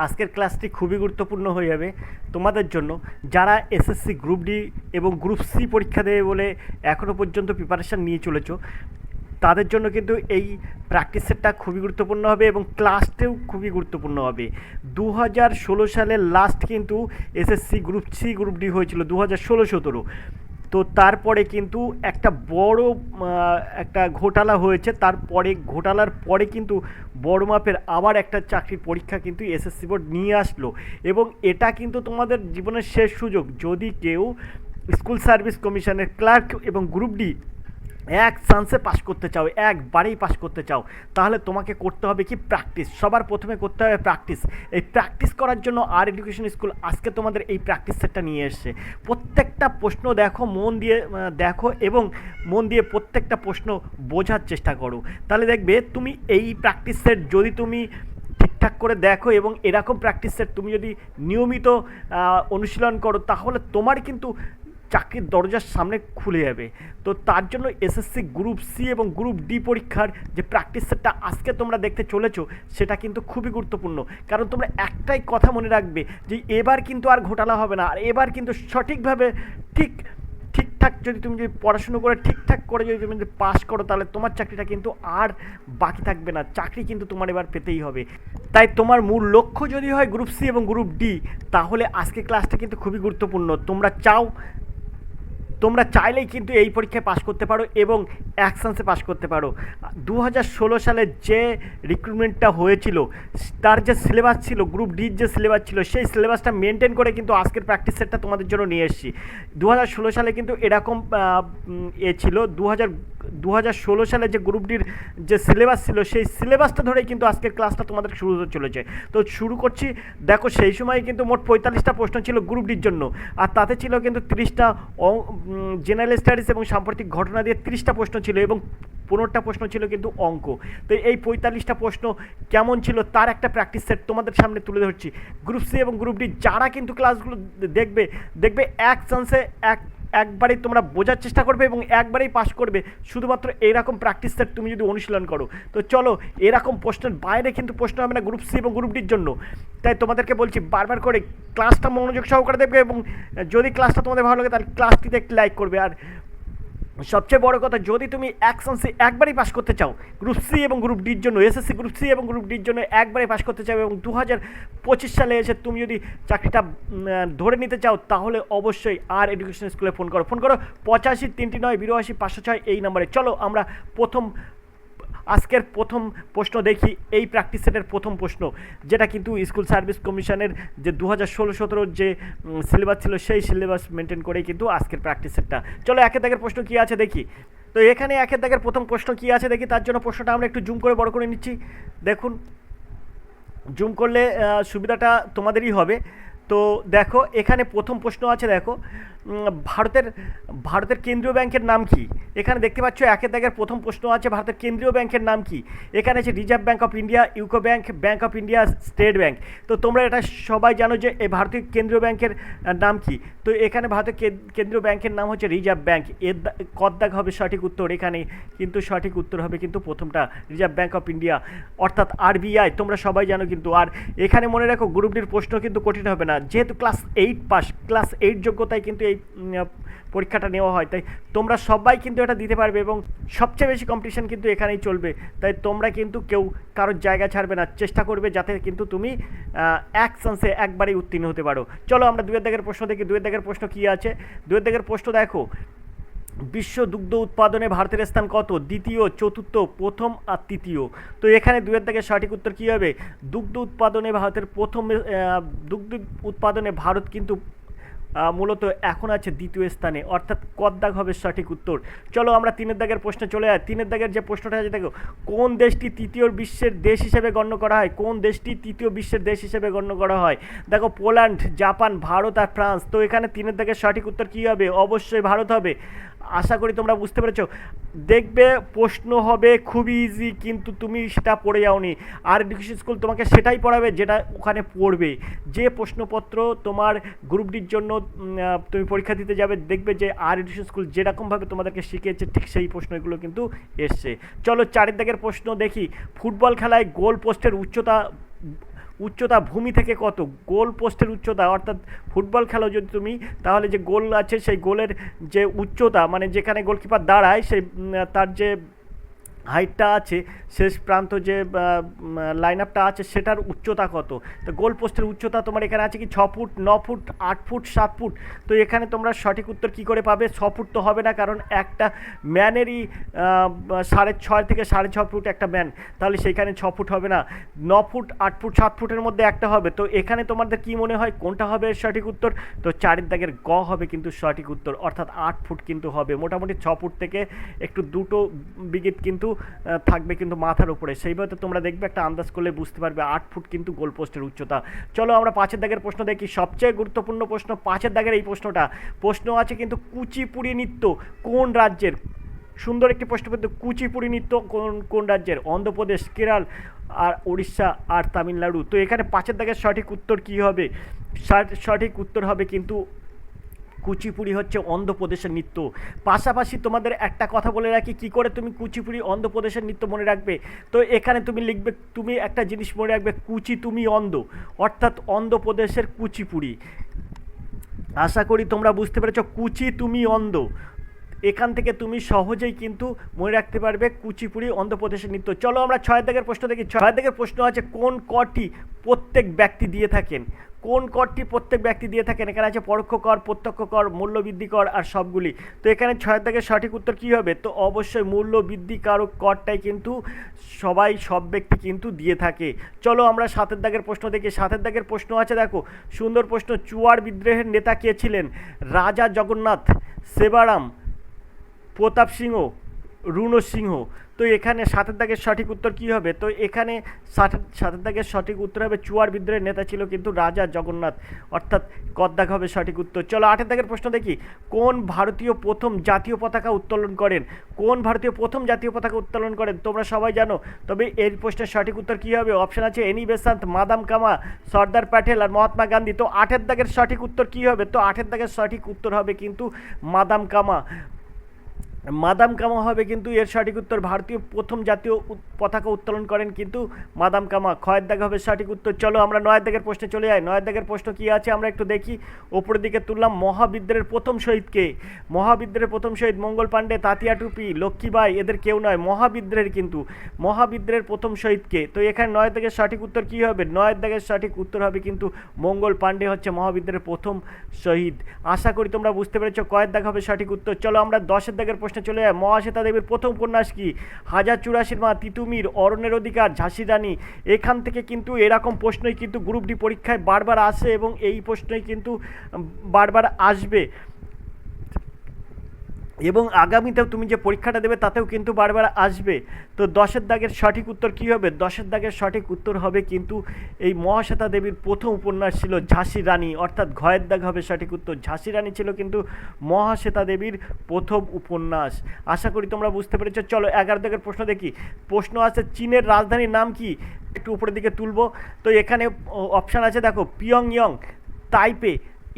আজকের ক্লাসটি খুবই গুরুত্বপূর্ণ হয়ে যাবে তোমাদের জন্য, যারা এসএসসি গ্রুপ ডি এবং গ্রুপ সি পরীক্ষা দেবে বলে এখনও পর্যন্ত প্রিপারেশান নিয়ে চলেছো। তাদের জন্য কিন্তু এই প্র্যাকটিস সেটটা খুবই গুরুত্বপূর্ণ হবে এবং ক্লাসটাও খুবই গুরুত্বপূর্ণ হবে। 2016 সালের লাস্ট কিন্তু SSC group C group D হয়েছিল 2016-17। তো তারপরে কিন্তু একটা বড় একটা ঘোটালা হয়েছে। তারপরে ঘোটালার পরে কিন্তু বড় মাপের আবার একটা চাকরির পরীক্ষা কিন্তু এসএসসি বোর্ড নিয়ে আসলো, এবং এটা কিন্তু তোমাদের জীবনের শেষ সুযোগ। যদি কেউ স্কুল সার্ভিস কমিশনের ক্লার্ক এবং গ্রুপ ডি এক চান্সে পাস করতে চাও, একবারেই পাস করতে চাও, তাহলে তোমাকে করতে হবে কি প্র্যাকটিস। সবার প্রথমে করতে হবে প্র্যাকটিস। এই প্র্যাকটিস করার জন্য আর এডুকেশন স্কুল আজকে তোমাদের এই প্র্যাকটিস সেটটা নিয়ে এসছে। প্রত্যেকটা প্রশ্ন দেখো, মন দিয়ে দেখো এবং মন দিয়ে প্রত্যেকটা প্রশ্ন বোঝার চেষ্টা করো। তাহলে দেখবে তুমি এই প্র্যাকটিস সেট যদি তুমি ঠিকঠাক করে দেখো এবং এরকম প্র্যাকটিস সেট তুমি যদি নিয়মিত অনুশীলন করো, তাহলে তোমার কিন্তু চাকরির দরজার সামনে খুলে যাবে। তো তার জন্য এসএসসি গ্রুপ সি এবং গ্রুপ ডি পরীক্ষার যে প্র্যাকটিস সেটটা আজকে তোমরা দেখতে চলেছো, সেটা কিন্তু খুবই গুরুত্বপূর্ণ। কারণ তোমরা একটাই কথা মনে রাখবে যে এবার কিন্তু আর ঘোটালা হবে না, আর এবার কিন্তু সঠিকভাবে ঠিকঠাক যদি তুমি পড়াশুনো করে ঠিকঠাক করে যদি তুমি পাস করো, তাহলে তোমার চাকরিটা কিন্তু আর বাকি থাকবে না। চাকরি কিন্তু তোমার এবার পেতেই হবে। তাই তোমার মূল লক্ষ্য যদি হয় গ্রুপ সি এবং গ্রুপ ডি, তাহলে আজকে ক্লাসটা কিন্তু খুবই গুরুত্বপূর্ণ। তোমরা চাইলেই কিন্তু এই পরীক্ষায় পাশ করতে পারো এবং এক চান্সে পাশ করতে পারো। 2016 সালে যে রিক্রুটমেন্টটা হয়েছিল, তার যে সিলেবাস ছিল, গ্রুপ ডির যে সিলেবাস ছিল, সেই সিলেবাসটা মেনটেন করে কিন্তু আজকের প্র্যাকটিস সেটটা তোমাদের জন্য নিয়ে এসেছি। 2016 সালে কিন্তু এরকম ছিল। 2016 সালে যে গ্রুপ ডির যে সিলেবাস ছিল, সেই সিলেবাসটা ধরেই কিন্তু আজকের ক্লাসটা তোমাদের শুরু হতে চলেছে। তো শুরু করছি। দেখো, সেই সময় কিন্তু মোট 45টা প্রশ্ন ছিল গ্রুপ ডির জন্য, আর তাতে ছিল কিন্তু 30টা জেনারেল স্টাডিজ এবং সাম্প্রতিক ঘটনা দিয়ে 30টা প্রশ্ন ছিল, এবং 15টা প্রশ্ন ছিল কিন্তু অঙ্ক। তো এই 45টা প্রশ্ন কেমন ছিল তার একটা প্র্যাকটিস সেট তোমাদের সামনে তুলে ধরছি। গ্রুপ সি এবং গ্রুপ ডি যারা কিন্তু ক্লাসগুলো দেখবে এক চান্সে একবারেই তোমরা বোঝার চেষ্টা করবে এবং একবারেই পাস করবে, শুধুমাত্র এইরকম প্র্যাকটিস সেট তুমি যদি অনুশীলন করো। তো চলো, এরকম প্রশ্নের বাইরে কিন্তু প্রশ্ন হবে না গ্রুপ সি এবং গ্রুপ ডির জন্য। তাই তোমাদেরকে বলছি বারবার করে ক্লাসটা মনোযোগ সহকারে দেখবে, এবং যদি ক্লাসটা তোমাদের ভালো লাগে তাহলে ক্লাসটিতে একটি লাইক করবে। আর সবচেয়ে বড় কথা, যদি তুমি এক চান্সে একবারই পাস করতে চাও গ্রুপ সি এবং গ্রুপ ডির জন্য, এসএসসি গ্রুপ সি এবং গ্রুপ ডির জন্য একবারই পাস করতে চাও এবং 2025 সালে এসে তুমি যদি চাকরিটা ধরে নিতে চাও, তাহলে অবশ্যই আর এডুকেশন স্কুলে ফোন করো 85 339 82 506 এই নাম্বারে। চলো আমরা আজকের প্রথম প্রশ্ন দেখি। এই প্র্যাকটিস সেটের প্রথম প্রশ্ন, যেটা কিন্তু স্কুল সার্ভিস কমিশনের যে 2016-17 যে সিলেবাস ছিল, সেই সিলেবাস মেনটেন করেই কিন্তু আজকের প্র্যাকটিস সেটটা। চলো একের দাগের প্রশ্ন কী আছে দেখি। তো এখানে একের দাগের প্রথম প্রশ্ন কী আছে দেখি। তার জন্য প্রশ্নটা আমরা একটু জুম করে বড় করে নিচ্ছি। দেখুন, জুম করলে সুবিধাটা তোমাদেরই হবে। তো দেখো, এখানে প্রথম প্রশ্ন আছে। দেখো, ভারতের কেন্দ্রীয় ব্যাংকের নাম কি? এখানে দেখতে পাচ্ছ একের দাগের প্রথম প্রশ্ন আছে, ভারতের কেন্দ্রীয় ব্যাংকের নাম কি? এখানে আছে reserve bank of India, UCO bank, bank of India, state bank. তো তোমরা এটা সবাই জানো যে এই ভারতীয় কেন্দ্রীয় ব্যাংকের নাম কি। তো এখানে ভারতের কেন্দ্রীয় ব্যাংকের নাম হচ্ছে রিজার্ভ ব্যাঙ্ক। এর কত দাগ হবে সঠিক উত্তর? এখানে কিন্তু সঠিক উত্তর হবে কিন্তু প্রথমটা, রিজার্ভ ব্যাঙ্ক অফ ইন্ডিয়া, অর্থাৎ আরবিআই। তোমরা সবাই জানো কিন্তু। আর এখানে মনে রাখো, গ্রুপ ডির প্রশ্ন কিন্তু কঠিন হবে না, যেহেতু ক্লাস 8 পাস, ক্লাস 8 যোগ্যতায় কিন্তু এই পরীক্ষাটা নেওয়া হয়। তাই তোমরা সবাই কিন্তু এটা দিতে পারবে এবং সবচেয়ে বেশি কম্পিটিশন কিন্তু এখানেই চলবে। তাই তোমরা কিন্তু কেউ কারোর জায়গা ছাড়বে না, চেষ্টা করবে যাতে কিন্তু তুমি এক চান্সে একবারেই উত্তীর্ণ হতে পারো। চলো আমরা দুয়ের দাগের প্রশ্ন দেখি। দুয়ের দাগের প্রশ্ন কী আছে? দুয়ের দাগের প্রশ্ন দেখো, বিশ্ব দুগ্ধ উৎপাদনে ভারতের স্থান কত? দ্বিতীয়, চতুর্থ, প্রথম আর তৃতীয়। তো এখানে দুয়ের দাগের সঠিক উত্তর কী হবে? দুগ্ধ উৎপাদনে ভারত কিন্তু মূলত এখন আছে দ্বিতীয় স্থানে, অর্থাৎ কত দাগ হবে সঠিক উত্তর? চলো আমরা তিনের দাগের প্রশ্নে চলে যাই। তিনের দাগের যে প্রশ্নটা আছে, দেখো, কোন দেশটি তৃতীয় বিশ্বের দেশ হিসেবে গণ্য করা হয়? কোন দেশটি তৃতীয় বিশ্বের দেশ হিসেবে গণ্য করা হয়? দেখো, পোল্যান্ড, জাপান, ভারত আর ফ্রান্স। তো এখানে তিনের দাগের সঠিক উত্তর কী হবে? অবশ্যই ভারত হবে। আশা করি তোমরা বুঝতে পেরেছো। দেখবে প্রশ্ন হবে খুবই ইজি, কিন্তু তুমি সেটা পড়ে যাওনি। আর এডুকেশন স্কুল তোমাকে সেটাই পড়াবে যেটা ওখানে পড়বে। যে প্রশ্নপত্র তোমার গ্রুপ ডির জন্য তুমি পরীক্ষা দিতে যাবে, দেখবে যে আর এডুকেশন স্কুল যেরকমভাবে তোমাদেরকে শিখিয়েছে ঠিক সেই প্রশ্নগুলো কিন্তু এসছে। চলো চারের দাগের প্রশ্ন দেখি। ফুটবল খেলায় গোল পোস্টের উচ্চতা ভূমি থেকে কত? গোল পোস্টের উচ্চতা, অর্থাৎ ফুটবল খেলো যদি তুমি, তাহলে যে গোল আছে সেই গোলের যে উচ্চতা, মানে যেখানে গোলকিপার দাঁড়ায় সেই তার যে হাইটটা আছে, শেষ প্রান্ত যে লাইন আপটা আছে সেটার উচ্চতা কত? তো গোল পোস্টের উচ্চতা তোমার এখানে আছে কি 6 ফুট, 9 ফুট, 8 ফুট, 7 ফুট। তো এখানে তোমরা সঠিক উত্তর কী করে পাবে? 6 ফুট তো হবে না, কারণ একটা ম্যানেরই 6.5 থেকে 6.5 ফুট একটা ম্যান, তাহলে সেইখানে 6 ফুট হবে না। 9 ফুট, 8 ফুট, 7 ফুটের মধ্যে একটা হবে। তো এখানে তোমাদের কি মনে হয় কোনটা হবে সঠিক উত্তর? তো 4 দাগের গ হবে কিন্তু সঠিক উত্তর, অর্থাৎ 8 ফুট কিন্তু হবে। মোটামুটি 6 ফুট থেকে একটু দুটো বিঘিত কিন্তু থাকবে কিন্তু মাথার উপরে, সেইভাবে তোমরা দেখবে একটা আন্দাজ করলে বুঝতে পারবে 8 ফুট কিন্তু গোলপোস্টের উচ্চতা। চলো আমরা 5 দাগের প্রশ্ন দেখি, সবচেয়ে গুরুত্বপূর্ণ প্রশ্ন 5 দাগের এই প্রশ্ন আছে কিন্তু কুচিপুড়ি নৃত্য কোন রাজ্যের? সুন্দর একটি প্রশ্ন, কিন্তু কুচিপুড়ি নৃত্য কোন রাজ্যের? অন্ধ্রপ্রদেশ, কেরল, আর উড়িষ্যা, আর তামিলনাড়ু। তো এখানে 5 দাগের সঠিক উত্তর কি হবে? সঠিক উত্তর হবে কিন্তু কুচিপুড়ি হচ্ছে অন্ধ্রপ্রদেশের নৃত্য। পাশাপাশি তোমাদের একটা কথা বলে রাখি, কী করে তুমি কুচিপুড়ি অন্ধ্রপ্রদেশের নৃত্য মনে রাখবে? তো এখানে তুমি লিখবে, তুমি একটা জিনিস মনে রাখবে, কুচি তুমি অন্ধ, অর্থাৎ অন্ধ্রপ্রদেশের কুচিপুড়ি। আশা করি তোমরা বুঝতে পেরেছো, কুচি তুমি অন্ধ। এখান থেকে তুমি সহজেই কিন্তু মনে রাখতে পারবে কুচিপুড়ি অন্ধ্রপ্রদেশের নৃত্য। চলো আমরা 6 দাগের প্রশ্ন দেখি। 6 দাগের প্রশ্ন আছে, কোন করটি প্রত্যেক ব্যক্তি দিয়ে থাকেন? কোন করটি প্রত্যেক ব্যক্তি দিয়ে থাকেন? এখানে আছে পরোক্ষ কর, প্রত্যক্ষ কর, মূল্যবৃদ্ধি কর, আর সবগুলি। তো এখানে 6 দাগের সঠিক উত্তর কী হবে? তো অবশ্যই মূল্যবৃদ্ধি কারক করটাই কিন্তু সব ব্যক্তি কিন্তু দিয়ে থাকে। চলো আমরা 7 দাগের প্রশ্ন দেখি। 7 দাগের প্রশ্ন আছে, দেখো সুন্দর প্রশ্ন, চুয়ার বিদ্রোহের নেতা কে ছিলেন? রাজা জগন্নাথ, সেবারাম, প্রতাপ সিংহ, রুনো সিংহ। তো এখানে 7 দাগের সঠিক উত্তর কী হবে? তো এখানে 7 দাগের সঠিক উত্তর হবে চুয়ার বিদ্রোহের নেতা ছিল কিন্তু রাজা জগন্নাথ, অর্থাৎ কদ্দাগ হবে সঠিক উত্তর। চলো 8 দাগের প্রশ্ন দেখি, কোন ভারতীয় প্রথম জাতীয় পতাকা উত্তোলন করেন? কোন ভারতীয় প্রথম জাতীয় পতাকা উত্তোলন করেন তোমরা সবাই জানো, তবে এই প্রশ্নের সঠিক উত্তর কী হবে? অপশান আছে এনি বেসান্ত, মাদাম কামা, সর্দার প্যাটেল, আর মহাত্মা গান্ধী। তো 8 দাগের সঠিক উত্তর কী হবে? তো 8 দাগের সঠিক উত্তর হবে কিন্তু মাদাম কামা। মাদাম কামা হবে কিন্তু এর সঠিক উত্তর। ভারতীয় প্রথম জাতীয় পতাকা উত্তোলন করেন কিন্তু মাদাম কামা। ক্ষয়ের দাগ হবে সঠিক উত্তর। চলো আমরা 9 দাগের প্রশ্নে চলে যাই। 9 দাগের প্রশ্ন কী আছে আমরা একটু দেখি। ওপরের দিকে তুললাম, মহাবিদ্রোহের প্রথম শহীদকে? মহাবিদ্রোহের প্রথম শহীদ মঙ্গল পাণ্ডে, তাতিয়া টুপি, লক্ষ্মীবাই, এদের কেউ নয়। মহাবিদ্রোহের প্রথম শহীদকে? তো এখানে 9 দাগের সঠিক উত্তর কী হবে? 9 দাগের সঠিক উত্তর হবে কিন্তু মঙ্গল পাণ্ডে হচ্ছে মহাবিদ্রোহের প্রথম শহীদ। আশা করি তোমরা বুঝতে পেরেছো, কয়ের দাগ হবে সঠিক উত্তর। চলো আমরা 10 দাগের প্রশ্নে চলে যায়। মহাশ্বেতা দেবীর প্রথম উপন্যাস কি? 1084 মা, তিতুমির, অরণ্যের অধিকার, ঝাঁসি রানী। এখান থেকে কিন্তু এরকম প্রশ্নই কিন্তু গ্রুপ ডি পরীক্ষায় বারবার আসে এবং এই প্রশ্নই কিন্তু বারবার আসবে এবং আগামীতেও তুমি যে পরীক্ষাটা দেবে তাতেও কিন্তু বারবার আসবে। তো 10 দাগের সঠিক উত্তর কী হবে? 10 দাগের সঠিক উত্তর হবে কিন্তু এই মহাশ্বেতা দেবীর প্রথম উপন্যাস ছিল ঝাঁসি রানী, অর্থাৎ ঘয়ের দাগ হবে সঠিক উত্তর। ঝাঁসি রানী ছিল কিন্তু মহাশ্বেতা দেবীর প্রথম উপন্যাস। আশা করি তোমরা বুঝতে পেরেছো। চলো 11 দাগের প্রশ্ন দেখি। প্রশ্ন আছে, চীনের রাজধানীর নাম কি? একটু উপরের দিকে তুলবো। তো এখানে অপশান আছে, দেখো পিয়ংইয়ং, তাইপে,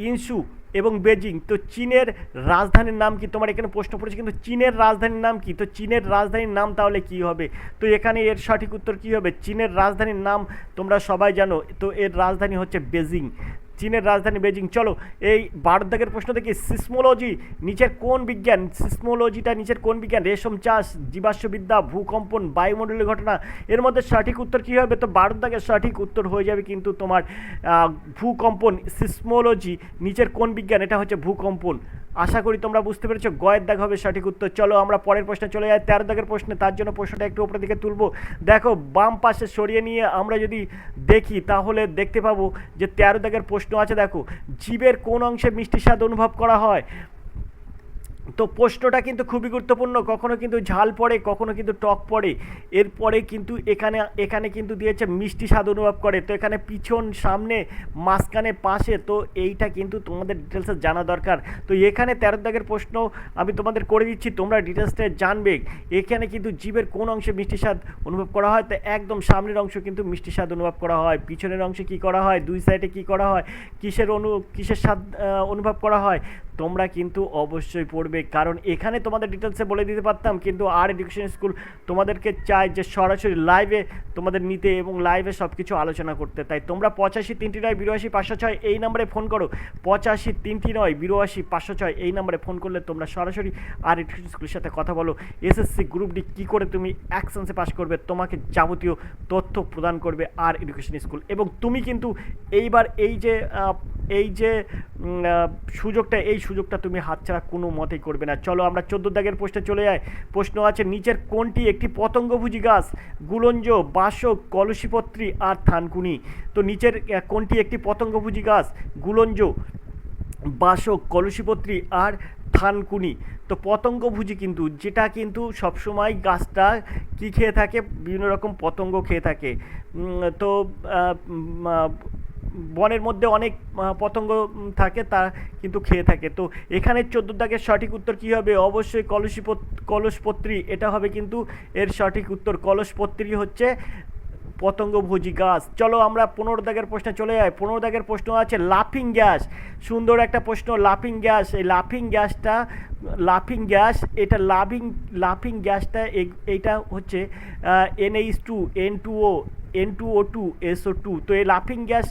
ইনসু এবং বেজিং। তো চীনের রাজধানীর নাম কি? তোমার এখানে প্রশ্ন পড়েছে কিন্তু চীনের রাজধানীর নাম কি? তো চীনের রাজধানীর নাম তাহলে কি হবে? তো এখানে এর সঠিক উত্তর কি হবে? চীনের রাজধানীর নাম তোমরা সবাই জানো, তো এর রাজধানী হচ্ছে বেজিং। চীনের রাজধানী বেজিং। চলো এই 12 দাগের প্রশ্ন দেখি। সিসমোলজি নিচের কোন বিজ্ঞান? সিসমোলজিটা নিচের কোন বিজ্ঞান? রেশম চাষ, জীবাশ্মবিদ্যা, ভূকম্পন, বায়ুমণ্ডলীয় ঘটনা। এর মধ্যে সঠিক উত্তর কী হবে? তো 12 দাগের সঠিক উত্তর হয়ে যাবে কিন্তু তোমার ভূকম্পন। সিসমোলজি নিচের কোন বিজ্ঞান? এটা হচ্ছে ভূকম্পন। আশা করি তোমরা বুঝতে পেরেছো, গয়ের দাগ হবে সঠিক উত্তর। চলো আমরা পরের প্রশ্নে চলে যাই, 13 দাগের প্রশ্নে। তার জন্য প্রশ্নটা একটু উপরের দিকে তুলবো। দেখো বাম পাশে সরিয়ে নিয়ে আমরা যদি দেখি তাহলে দেখতে পাবো যে 13 দাগের প্রশ্ন আছে, দেখো জীবের কোন অংশে মিষ্টি স্বাদ অনুভব করা হয়? তো প্রশ্নটা কিন্তু খুবই গুরুত্বপূর্ণ, কখনো কিন্তু ঝাল পড়ে, কখনো কিন্তু টক পড়ে। এরপরে কিন্তু এখানে কিন্তু দিয়েছে মিষ্টি স্বাদ অনুভব করে। তো এখানে পিছন, সামনে, মাঝখানে, পাশে, তো এইটা কিন্তু তোমাদের ডিটেলসে জানা দরকার। তো এখানে 13 দাগের প্রশ্ন আমি তোমাদের করে দিচ্ছি, তোমরা ডিটেলসটা জানবে। এখানে কিন্তু জীবের কোন অংশে মিষ্টি স্বাদ অনুভব করা হয়? তো একদম সামনের অংশ কিন্তু মিষ্টি স্বাদ অনুভব করা হয়। পিছনের অংশে কি করা হয়? দুই সাইডে কি করা হয়? কিসের স্বাদ অনুভব করা হয়? তোমরা কিন্তু অবশ্যই পড়বে, কারণ এখানে তোমাদের ডিটেলসে বলে দিতে পারতাম, কিন্তু আর এডুকেশন স্কুল তোমাদেরকে চায় যে সরাসরি লাইভে তোমাদের নিতে এবং লাইভে সব কিছু আলোচনা করতে। তাই তোমরা 85 3 9 82 506 এই নাম্বারে ফোন করো, 85 3 9 82 506 এই নাম্বারে ফোন করলে তোমরা সরাসরি আর এডুকেশন স্কুলের সাথে কথা বলো। এসএসসি গ্রুপ ডি কী করে তুমি অ্যাকশনসে পাস করবে, তোমাকে যাবতীয় তথ্য প্রদান করবে আর এডুকেশন স্কুল। এবং তুমি কিন্তু এইবার এই যে সুযোগটা তুমি হাতছাড়া কোনো মতেই করবে না। চলো আমরা 14 দাগের প্রশ্নে চলে যাই। প্রশ্ন আছে, নিচের কোনটি একটি পতঙ্গভোজী গাছ? গুলঞ্জ, বাসক, কলসীপত্রী আর থানকুনি। তো নিচের কোনটি একটি পতঙ্গভোজী গাছ? গুলঞ্জ, বাসক, কলসীপত্রী আর থানকুনি। তো পতঙ্গভোজী কিন্তু যেটা কিন্তু সবসময় গাছটা কি খেয়ে থাকে, বিভিন্ন রকম পতঙ্গ খেয়ে থাকে। তো বনের মধ্যে অনেক পতঙ্গ থাকে, তা কিন্তু খেয়ে থাকে। তো এখানে 14 দাগের সঠিক উত্তর কী হবে? অবশ্যই কলসপত্রী, এটা হবে কিন্তু এর সঠিক উত্তর। কলসপত্রী হচ্ছে পতঙ্গভোজী গাছ। চলো আমরা 15 দাগের প্রশ্নে চলে যাই। 15 দাগের প্রশ্ন আছে লাফিং গ্যাস। সুন্দর একটা প্রশ্ন, লাফিং গ্যাস। এই লাফিং গ্যাস এটা লাফিং গ্যাসটা এইটা হচ্ছে NH2, N2O, N2O2, SO2। তো এই লাফিং গ্যাস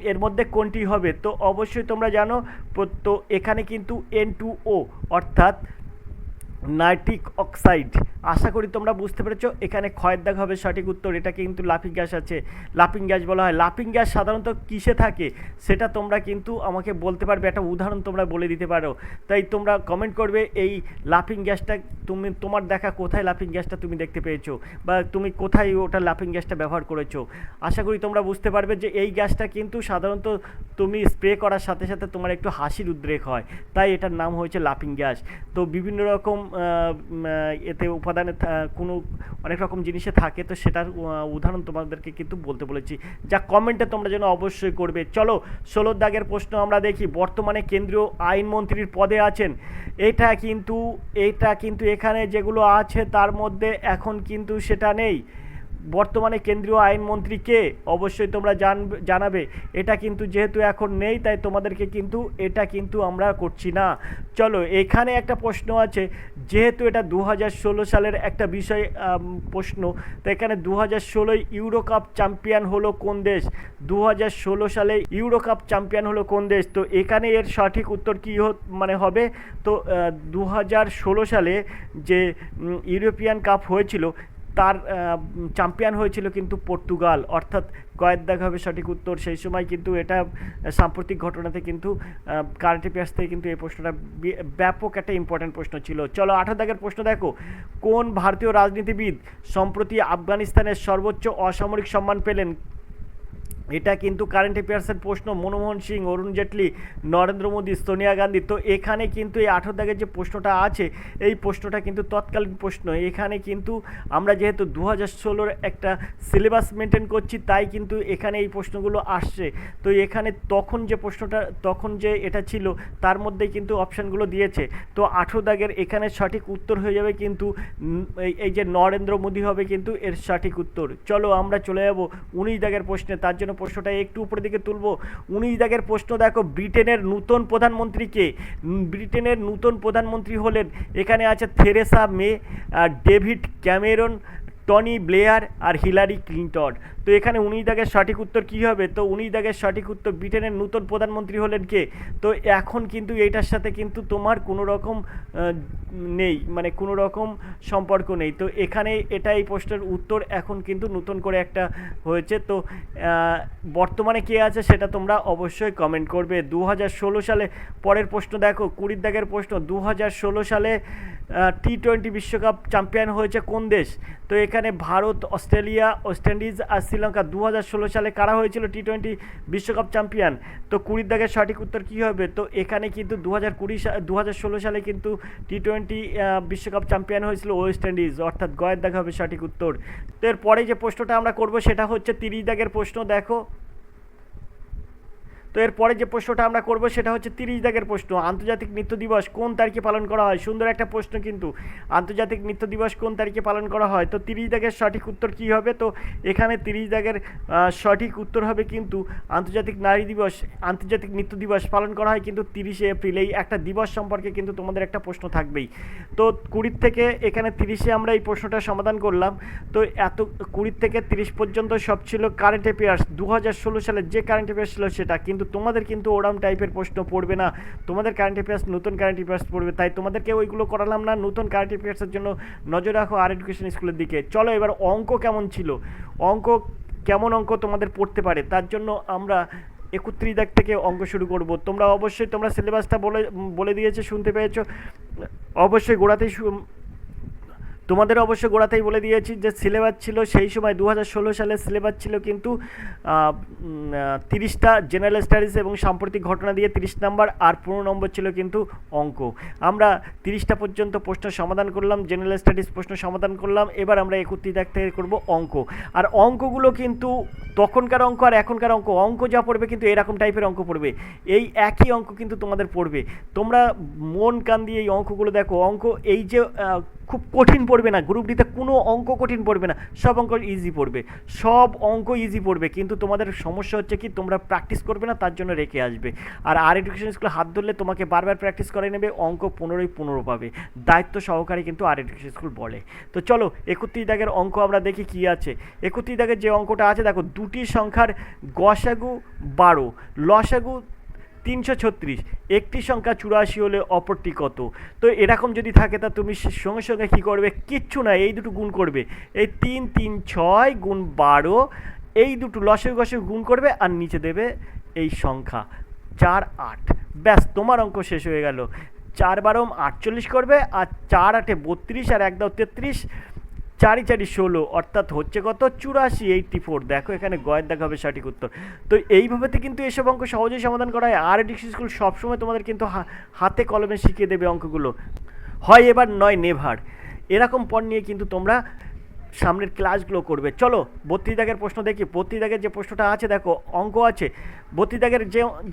এর মধ্যে কোনটি হবে? তো অবশ্যই তোমরা জানো, তো এখানে কিন্তু N2O অর্থাৎ নাইট্রিক অক্সাইড। আশা করি তোমরা বুঝতে পেরেছো। এখানে ক্ষয়ের দাগ হবে সঠিক উত্তর। এটা কিন্তু লাফিং গ্যাস আছে, লাফিং গ্যাস বলা হয়। লাফিং গ্যাস সাধারণত কিসে থাকে সেটা তোমরা কিন্তু আমাকে বলতে পারবে, একটা উদাহরণ তোমরা বলে দিতে পারো। তাই তোমরা কমেন্ট করবে এই লাফিং গ্যাসটা তোমার দেখা কোথায় লাফিং গ্যাসটা তুমি দেখতে পেয়েছো, বা তুমি কোথায় ওটা লাফিং গ্যাসটা ব্যবহার করেছো। আশা করি তোমরা বুঝতে পারবে যে এই গ্যাসটা কিন্তু সাধারণত তুমি স্প্রে করার সাথে সাথে তোমার একটু হাসির উদ্রেক হয়, তাই এটার নাম হয়েছে লাফিং গ্যাস। তো বিভিন্ন রকম এতে উপাদানে কোনো অনেক রকম জিনিসে থাকে, তো সেটার উদাহরণ তোমাদেরকে কিন্তু বলতে বলেছি, যা কমেন্টে তোমরা যেন অবশ্যই করবে। চলো 16 দাগের প্রশ্ন আমরা দেখি। বর্তমানে কেন্দ্রীয় আইনমন্ত্রীর পদে আছেন। এটা কিন্তু এখানে যেগুলো আছে তার মধ্যে এখন কিন্তু সেটা নেই। বর্তমানে কেন্দ্রীয় আইনমন্ত্রী কে অবশ্যই তোমরা জানাবে। এটা কিন্তু যেহেতু এখন নেই, তাই তোমাদেরকে কিন্তু এটা কিন্তু আমরা করছি না। চলো এখানে একটা প্রশ্ন আছে, যেহেতু এটা 2016 সালের একটা বিষয় প্রশ্ন, তো এখানে 2016 ইউরো কাপ চ্যাম্পিয়ন হলো কোন দেশ? 2016 সালে ইউরো কাপ চ্যাম্পিয়ন হলো কোন দেশ? তো এখানে এর সঠিক উত্তর কী হবে? তো 2016 সালে যে ইউরোপিয়ান কাপ হয়েছিল তার চ্যাম্পিয়ন হয়েছিল কিন্তু পর্তুগাল, অর্থাৎ কয়েক দাগ হবে সঠিক উত্তর। সেই সময় কিন্তু এটা সাম্প্রতিক ঘটনাতে কিন্তু কারেন্ট অ্যাফেয়ার্স থেকে কিন্তু এই প্রশ্নটা ব্যাপক একটা ইম্পর্ট্যান্ট প্রশ্ন ছিল। চলো 18 দাগের প্রশ্ন দেখো, কোন ভারতীয় রাজনীতিবিদ সম্প্রতি আফগানিস্তানের সর্বোচ্চ অসামরিক সম্মান পেলেন? এটা কিন্তু কারেন্ট অ্যাফেয়ার্সের প্রশ্ন। মনমোহন সিং, অরুণ জেটলি, নরেন্দ্র মোদী, সোনিয়া গান্ধী। তো এখানে কিন্তু এই 18 দাগের যে প্রশ্নটা আছে, এই প্রশ্নটা কিন্তু তৎকালীন প্রশ্ন। এখানে কিন্তু আমরা যেহেতু 2016 একটা সিলেবাস মেনটেন করছি, তাই কিন্তু এখানে এই প্রশ্নগুলো আসছে। তো এখানে তখন যে এটা ছিল তার মধ্যেই কিন্তু অপশানগুলো দিয়েছে। তো 18 দাগের এখানে সঠিক উত্তর হয়ে যাবে কিন্তু এই যে নরেন্দ্র মোদী হবে কিন্তু এর সঠিক উত্তর। চলো আমরা চলে যাব 19 দাগের প্রশ্নে। তার জন্য প্রশ্নটা একটু উপরের দিকে তুলবো। 19 দাগের প্রশ্ন দেখো, ব্রিটেনের নূতন প্রধানমন্ত্রী কে? ব্রিটেনের নূতন প্রধানমন্ত্রী হলেন, এখানে আছে Theresa May, David Cameron, Tony Blair আর হিলারি ক্লিন্টন। তো এখানে 19 দাগের সঠিক উত্তর কী হবে? তো 19 দাগের সঠিক উত্তর, ব্রিটেনের নূতন প্রধানমন্ত্রী হলেন কে? তো এখন কিন্তু এইটার সাথে কিন্তু তোমার কোনো রকম নেই, মানে কোনো রকম সম্পর্ক নেই। তো এখানে এই প্রশ্নের উত্তর এখন কিন্তু নতুন করে একটা হয়েছে। তো বর্তমানে কে আছে সেটা তোমরা অবশ্যই কমেন্ট করবে। 2016 সালে পরের প্রশ্ন দেখো, 20 দাগের প্রশ্ন, 2016 সালে T20 বিশ্বকাপ চ্যাম্পিয়ন হয়েছে কোন দেশ? তো এখানে ভারত, অস্ট্রেলিয়া, ওয়েস্ট ইন্ডিজ আর শ্রীলঙ্কা। 2016 সালে কারা হয়েছিল T20 বিশ্বকাপ চ্যাম্পিয়ন? তো 20 দাগের সঠিক উত্তর কী হবে? তো এখানে কিন্তু 2016 সালে কিন্তু T20 বিশ্বকাপ চ্যাম্পিয়ন হয়েছিল ওয়েস্ট ইন্ডিজ, অর্থাৎ গয়ের দাগ হবে সঠিক উত্তর। তো এরপরে যে প্রশ্নটা আমরা করব সেটা হচ্ছে 30 দাগের প্রশ্ন দেখো। তো এরপরে যে প্রশ্নটা আমরা করব সেটা হচ্ছে 30 দাগের প্রশ্ন। আন্তর্জাতিক নৃত্য দিবস কোন তারিখে পালন করা হয়? সুন্দর একটা প্রশ্ন কিন্তু, আন্তর্জাতিক নৃত্য দিবস কোন তারিখে পালন করা হয়? তো 30 দাগের সঠিক উত্তর কী হবে? তো এখানে 30 দাগের সঠিক উত্তর হবে কিন্তু আন্তর্জাতিক নারী দিবস, আন্তর্জাতিক নৃত্য দিবস পালন করা হয় কিন্তু 30শে এপ্রিল। এই একটা দিবস সম্পর্কে কিন্তু তোমাদের একটা প্রশ্ন থাকবেই। তো 20 থেকে এখানে 30-এ আমরা এই প্রশ্নটা সমাধান করলাম। তো এত 20 থেকে 30 পর্যন্ত সব ছিল কারেন্ট অ্যাফেয়ার্স, 2016 সালে যে কারেন্ট অ্যাফেয়ার্স ছিল সেটা। কিন্তু তোমাদের কিন্তু ওরম টাইপের প্রশ্ন পড়বে না, তোমাদের কারেন্ট অ্যাফেয়ার্স নতুন কারেন্ট অ্যাফেয়ার্স পড়বে, তাই তোমাদেরকে ওইগুলো করালাম না। নতুন কারেন্ট অ্যাফেয়ার্সের জন্য নজর রাখো আর এডুকেশন স্কুলের দিকে। চলো এবার অঙ্ক কেমন ছিল, অঙ্ক কেমন অঙ্ক তোমাদের পড়তে পারে তার জন্য আমরা 31 দাগ থেকে অঙ্ক শুরু করব। তোমরা অবশ্যই তোমরা সিলেবাসটা বলে দিয়েছে, শুনতে পেয়েছো অবশ্যই গোড়াতেই, তোমাদের অবশ্য গোড়াতেই বলে দিয়েছি যে সিলেবাস ছিল সেই সময় 2016 সালের সিলেবাস ছিল কিন্তু 30টা জেনারেল স্টাডিজ এবং সাম্প্রতিক ঘটনা দিয়ে 30 নাম্বার, আর 15 নম্বর ছিল কিন্তু অঙ্ক। আমরা 30টা পর্যন্ত প্রশ্ন সমাধান করলাম, জেনারেল স্টাডিজ প্রশ্ন সমাধান করলাম। এবার আমরা 31 দাগ থেকে করব অঙ্ক। আর অঙ্কগুলো কিন্তু তখনকার অঙ্ক আর এখনকার অঙ্ক, অঙ্ক যা পড়বে কিন্তু এরকম টাইপের অঙ্ক পড়বে, এই একই অঙ্ক কিন্তু তোমাদের পড়বে। তোমরা মন কান দিয়ে এই অঙ্কগুলো দেখো। অঙ্ক এই যে খুব কঠিন পড়বে না, গ্রুপ ডিতে কোনো অঙ্ক কঠিন পড়বে না, সব অঙ্ক ইজি পড়বে, সব অঙ্ক ইজি পড়বে। কিন্তু তোমাদের সমস্যা হচ্ছে কি তোমরা প্র্যাকটিস করবে না, তার জন্য রেখে আসবে। আর এডুকেশন স্কুলে হাত ধরলে তোমাকে বারবার প্র্যাকটিস করে নেবে, অঙ্ক 15 পাবে, দায়িত্ব সহকারে কিন্তু এডুকেশন স্কুল বলে। তো চলো 31 দাগের অঙ্ক আমরা দেখি কি আছে। 31 দাগের যে অঙ্কটা আছে দেখো, দুটি সংখ্যার গসাগু 12, লসাগু 336, একটি সংখ্যা 84 হলে অপরটি কত? তো এরকম যদি থাকে তা তুমি সঙ্গে সঙ্গে কী করবে? কিচ্ছু না, এই দুটো গুণ করবে, এই 3 3 6 গুণ 12, এই দুটো লসাগু গসাগু গুণ করবে আর নিচে দেবে এই সংখ্যা 4 8, ব্যাস তোমার অঙ্ক শেষ হয়ে গেল। 4 12 48 করবে, আর 4 8 32, আর 1 দাও 33, 4 4 16, অর্থাৎ হচ্ছে কত? 84 84। দেখো এখানে গয়ের দেখা হবে সঠিক উত্তর। তো এইভাবেতে কিন্তু এসব অঙ্ক সহজেই সমাধান করা হয়। আর এডুকেশন স্কুল সবসময় তোমাদের কিন্তু হাতে কলমে শিখিয়ে দেবে অঙ্কগুলো, হয় এবার নয় নেভার। এরকম পণ নিয়ে কিন্তু তোমরা সামনের ক্লাসগুলো করবে। চলো 32 দাগের প্রশ্ন দেখি। 32 দাগের যে প্রশ্নটা আছে দেখো, অঙ্ক আছে 32 দাগের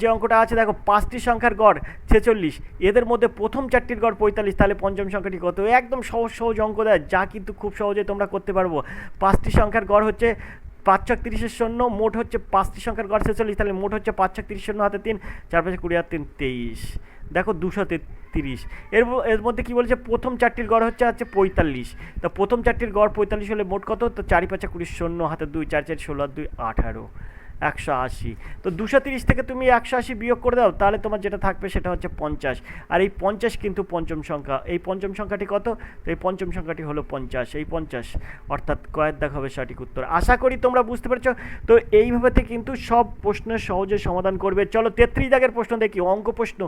যে অঙ্কটা আছে দেখো, 5টি সংখ্যার গড় 46, এদের মধ্যে প্রথম 4টির গড় 45, তাহলে পঞ্চম সংখ্যাটি কত? একদম সহজ সহজ অঙ্ক দেয়, যা কিন্তু খুব সহজে তোমরা করতে পারবো। 5টি সংখ্যার গড় হচ্ছে 5 ছক 30 শূন্য, মোট হচ্ছে 5টি সংখ্যার গড় 46, তাহলে মোট হচ্ছে 5 ছক 30 শূন্য হাতে 3, 4 5 20 আর 3 23, দেখো 233। এর মধ্যে কী বলছে? প্রথম 4টির গড় হচ্ছে 45, তো প্রথম 4টির গড় 45 হলে মোট কত? তো 4 5 20 শূন্য হাতে 2, 4 4 16 আর 2 18, 180। তো 230 থেকে তুমি 180 বিয়োগ করে দাও, তাহলে তোমার যেটা থাকবে সেটা হচ্ছে 50। আর এই 50 কিন্তু পঞ্চম সংখ্যা। এই পঞ্চম সংখ্যাটি কত? তো এই পঞ্চম সংখ্যাটি হলো 50, এই 50, অর্থাৎ কয়ের দাগ হবে সঠিক উত্তর। আশা করি তোমরা বুঝতে পেরেছো। তো এইভাবে কিন্তু সব প্রশ্নের সহজে সমাধান করবে। চলো 33 দাগের প্রশ্ন দেখি, অঙ্ক প্রশ্ন।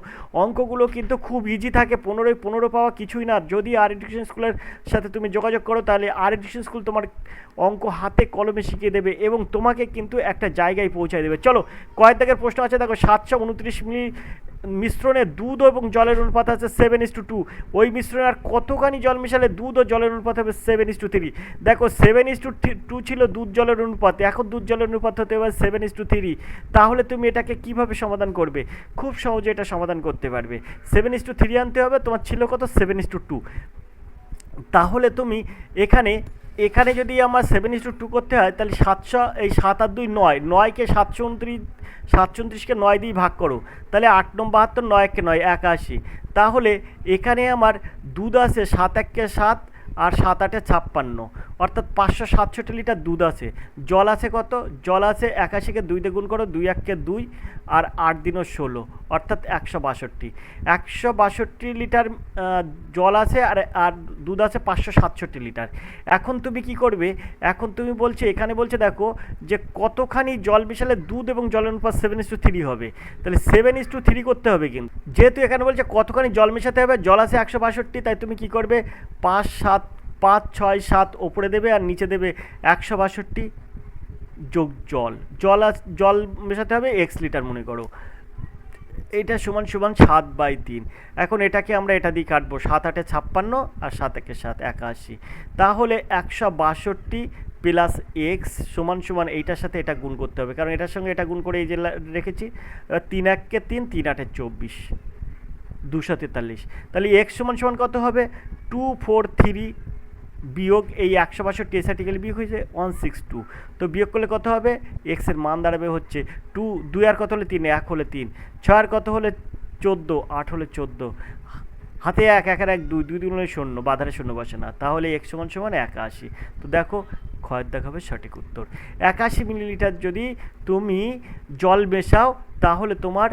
অঙ্কগুলো কিন্তু খুব ইজি থাকে, 15 পাওয়া কিছুই না। যদি আর এডুকেশন স্কুলের সাথে তুমি যোগাযোগ করো, তাহলে আর এডুকেশন স্কুল তোমার অঙ্ক হাতে কলমে শিখিয়ে দেবে এবং তোমাকে কিন্তু একটা জায়গায় পৌঁছায় দেবে। চলো কয়েক দাগের প্রশ্ন আছে দেখো, 729 মিলি মিশ্রণে দুধ এবং জলের অনুপাত আছে 7:2, ওই মিশ্রণে আর কতখানি জল মেশালে দুধ ও জলের অনুপাত হবে 7:3? দেখো 7:2 ছিল দুধ জলের অনুপাত, এখন দুধ জলের অনুপাত হতে হবে 7:3। তাহলে তুমি এটাকে কিভাবে সমাধান করবে? খুব সহজে এটা সমাধান করতে পারবে। 7:3 আনতে হবে, তোমার ছিল কত? 7:2। তাহলে তুমি এখানে যদি আমার 7:2 করতে হয়, তাহলে 700, এই 7 আর 2 9, 9কে 729কে 9 দিয়ে ভাগ করো, তাহলে 8 9 72, 9 1 9 81। তাহলে এখানে আমার দুধ আছে 7 1 7 আর 7 8 56, অর্থাৎ 567 লিটার দুধ আছে। জল আছে কত? জল আছে 81কে 2 দিয়ে গুণ করো, 2 1 2 আর 8 দিনও 16, অর্থাৎ 162 লিটার জল আছে, আর দুধ আছে 567 লিটার। এখন তুমি কি করবে? এখন তুমি বলছে, এখানে বলছে দেখো যে কতখানি জল মেশালে দুধ এবং জলের অনুপাত 7:3 হবে, তাহলে 7:3 করতে হবে। কিন্তু যেহেতু এখানে বলছে কতখানি জল মেশাতে হবে, জল আছে 162, তাই তুমি কি করবে? 5 7 5 6 7 ওপরে দেবে আর নিচে দেবে 162 যোগ জল মেশাতে হবে x লিটার মনে করো, এটা সমান সমান 7/3। এখন এটাকে আমরা এটা দিয়ে কাটবো, 7 8 56 আর 7 1 7 81, তাহলে 162 প্লাস এক্স সমান সমান এইটার সাথে এটা গুণ করতে হবে, কারণ এটার সঙ্গে এটা গুণ করে এই যে রেখেছি 3 × 1 = 3, 3 × 8 = 24, 243। তাহলে এক্স সমান সমান কত হবে 243 বিয়োগ এই 162 এসে গেলে বিয়োগ হয়েছে 162। তো বিয়োগ করলে কত হবে, এক্সের মান দাঁড়াবে হচ্ছে 2, 2 আর কত হলে 3, 1 হলে 3, 6 আর কত হলে 14, 8 হলে 14, হাতে 1, 1 আর 1 2, 2 হলে 0, বাধারে 0 বসে না, তাহলে এক্স সমান সমান 81। তো দেখো ক্ষয়ের দাগ হবে সঠিক উত্তর। 81 মিলিলিটার যদি তুমি জল মেশাও তাহলে তোমার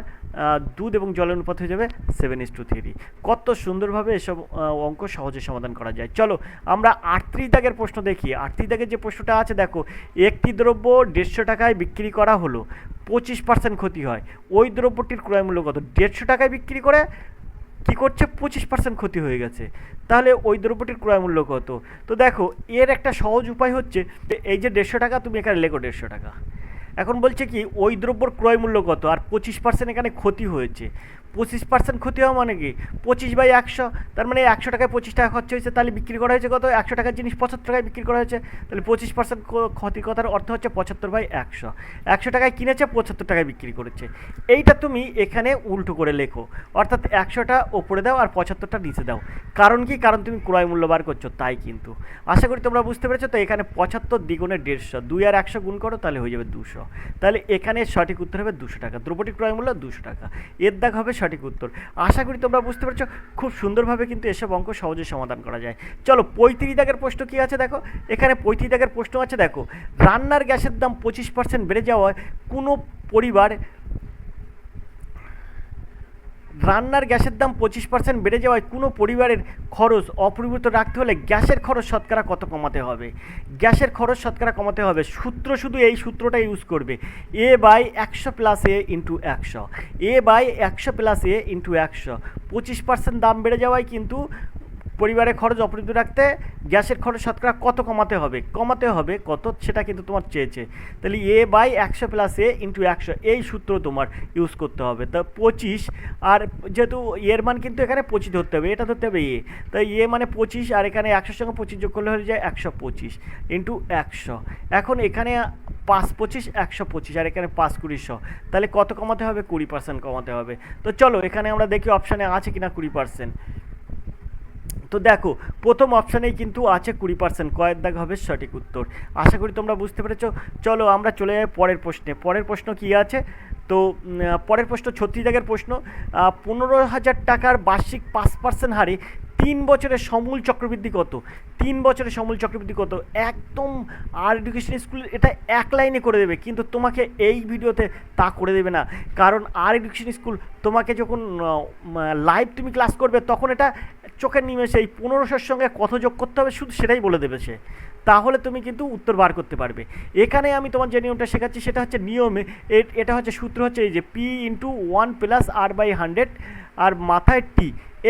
দুধ এবং জলের অনুপাত হয়ে যাবে 7:3। কত সুন্দরভাবে এসব অঙ্ক সহজে সমাধান করা যায়। চলো আমরা 38 দাগের প্রশ্ন দেখি। 38 দাগের যে প্রশ্নটা আছে দেখো, একটি দ্রব্য 150 টাকায় বিক্রি করা হলো, 25% ক্ষতি হয়, ওই দ্রব্যটির ক্রয় মূল্য কত? 150 টাকায় বিক্রি করে কী করছে 25% ক্ষতি হয়ে গেছে, তাহলে ওই দ্রব্যটির ক্রয় মূল্য কত? তো দেখো এর একটা সহজ উপায় হচ্ছে এই যে 150 টাকা, তুমি এখানে লেখো 150 টাকা। এখন বলছে কি ওই দ্রব্যর ক্রয় মূল্য কত, আর 25% এখানে ক্ষতি হয়েছে। 25% ক্ষতি হওয়া মানে কি 25/100, তার মানে 100 টাকায় 25 টাকা খরচ হয়েছে, তাহলে বিক্রি করা হয়েছে কত? 100 টাকার জিনিস 75 টাকায় বিক্রি করা হয়েছে, তাহলে 25% ক্ষতির কথার অর্থ হচ্ছে 75/100। 100 টাকায় কিনেছে, 75 টাকায় বিক্রি করেছে। এইটা তুমি এখানে উল্টো করে লেখো, অর্থাৎ 100টা ওপরে দাও আর 75টা নিচে দাও। কারণ কি, কারণ তুমি ক্রয় মূল্য বার করছো তাই। কিন্তু আশা করি তোমরা বুঝতে পেরেছো। তো এখানে 75 দ্বিগুণে 150, 2 আর 100 গুণ করো তাহলে হয়ে যাবে 200। তাহলে এখানে সঠিক উত্তর হবে 200 টাকা। দ্রব্যটির ক্রয় মূল্য 200 টাকা, এর দাগ হবে সঠিক উত্তর। আশা করি তোমরা বুঝতে পেরেছো। খুব সুন্দরভাবে কিন্তু এসব অঙ্ক সহজে সমাধান করা যায়। চলো 35 দাগের প্রশ্ন কি আছে দেখো। এখানে 35 দাগের প্রশ্ন আছে দেখো, রান্নার গ্যাসের দাম 25% বেড়ে যাওয়ায় কোনো পরিবার রান্নার গ্যাসের দাম 25% বেড়ে যাওয়ায় কোনো পরিবারের খরচ অপরিবর্তিত রাখতে হলে গ্যাসের খরচ শতকরা কত কমাতে হবে? গ্যাসের খরচ শতকরা কমাতে হবে, সূত্র শুধু এই সূত্রটা ইউজ করবে, A/100 + A × 100, A/100 + A × 100। 25% দাম বেড়ে যাওয়ায় কিন্তু পরিবারের খরচ অপরিবর্তিত রাখতে গ্যাসের খরচ শতকরা কত কমাতে হবে? কমাতে হবে কত, সেটা কিন্তু তোমার চেয়েছে। তাহলে A/100 + A × 100 এই সূত্র তোমার ইউজ করতে হবে। তা 25, আর যেহেতু এর মান কিন্তু এখানে 25 ধরতে হবে, এটা ধরতে হবে এ, তাই এ মানে 25, আর এখানে 100 সঙ্গে 25 যোগ করলে হয়ে যায় 125 × 100। এখন এখানে 5 25 125, আর এখানে 5 20 100, তাহলে কত কমাতে হবে? 20% কমাতে হবে। তো চলো এখানে আমরা দেখি অপশানে আছে কিনা 20%। তো দেখো প্রথম অপশানেই কিন্তু আছে 20%, কয়ের দাগ হবে সঠিক উত্তর। আশা করি তোমরা বুঝতে পেরেছো। চলো আমরা চলে যাই পরের প্রশ্নে। পরের প্রশ্ন কি আছে? তো পরের প্রশ্ন 36 দাগের প্রশ্ন, 15,000 টাকার বার্ষিক 5% হারে 3 বছরের সমূল চক্রবৃদ্ধি কত? 3 বছরের সমূল চক্রবৃদ্ধি কত? একদম আর এডুকেশন স্কুল এটা এক লাইনে করে দেবে, কিন্তু তোমাকে এই ভিডিওতে তা করে দেবে না। কারণ আর এডুকেশন স্কুল তোমাকে যখন লাইভ তুমি ক্লাস করবে তখন এটা চোখের নিমেষে এই 1500-র সঙ্গে কত যোগ করতে হবে শুধু সেটাই বলে দেবে সে, তাহলে তুমি কিন্তু উত্তর বার করতে পারবে। এখানে আমি তোমার যে নিয়মটা শেখাচ্ছি সেটা হচ্ছে নিয়মে, এটা হচ্ছে সূত্র হচ্ছে এই যে P × 1 + R/100 আর মাথায় T,